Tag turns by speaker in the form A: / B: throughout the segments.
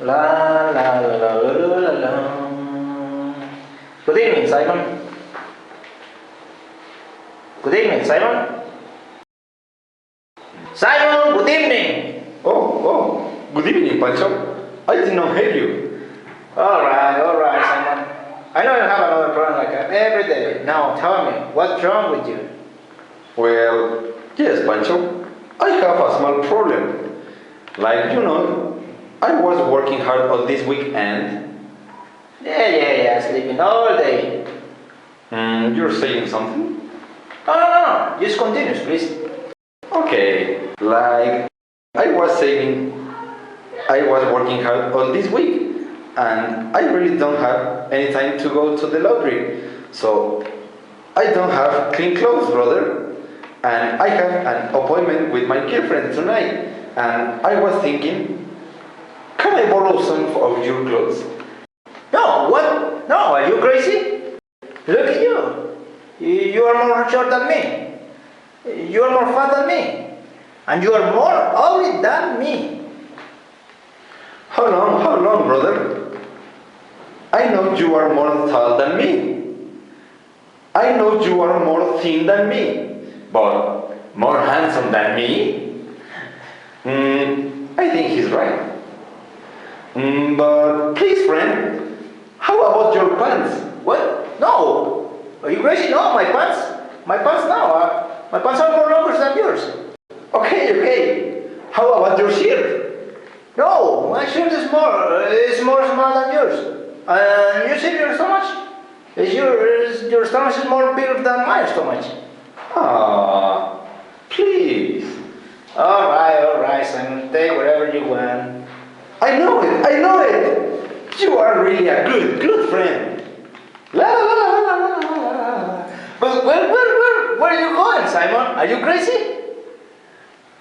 A: La la la la la la la la. Good evening, Simon. Good evening, Simon. Simon, good evening.
B: Oh, good evening, Pancho. I did not hear you.
A: Alright, Simon. I know you have another problem like every day. Now tell me, what's wrong with you?
B: Well, yes, Pancho. I have a small problem. Like, I was working hard all this weekend.
A: Yeah, sleeping all day.
B: You're saying something?
A: No. Just continue, please.
B: Okay, like, I was working hard all this week, and I really don't have any time to go to the laundry. So, I don't have clean clothes, brother. And I have an appointment with my girlfriend tonight. And I was thinking, can I borrow some of your clothes?
A: No, what? No, are you crazy? Look at you. You are more short than me. You are more fat than me. And you are more ugly than me.
B: How long, brother? I know you are more tall than me. I know you are more thin than me. But more handsome than me? I think he's right. But please, friend, how about your pants?
A: What? No. Are you crazy? No, my pants. My pants now. My pants are more longer than yours.
B: Okay. How about your shirt?
A: No, my shirt is more small than yours. And you see your stomach? Your stomach is more bigger than my stomach.
B: Ah, please.
A: Alright, Simon. Take whatever you want.
B: I know it. You are really a good friend. La la la la la la la.
A: But where are you going, Simon? Are you crazy?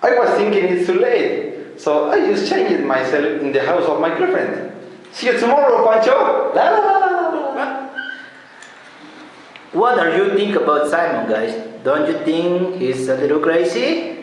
B: I was thinking it's too late, so I just changed myself in the house of my girlfriend. See you tomorrow, Pancho. La la la la la.
A: What do you think about Simon, guys? Don't you think he's a little crazy?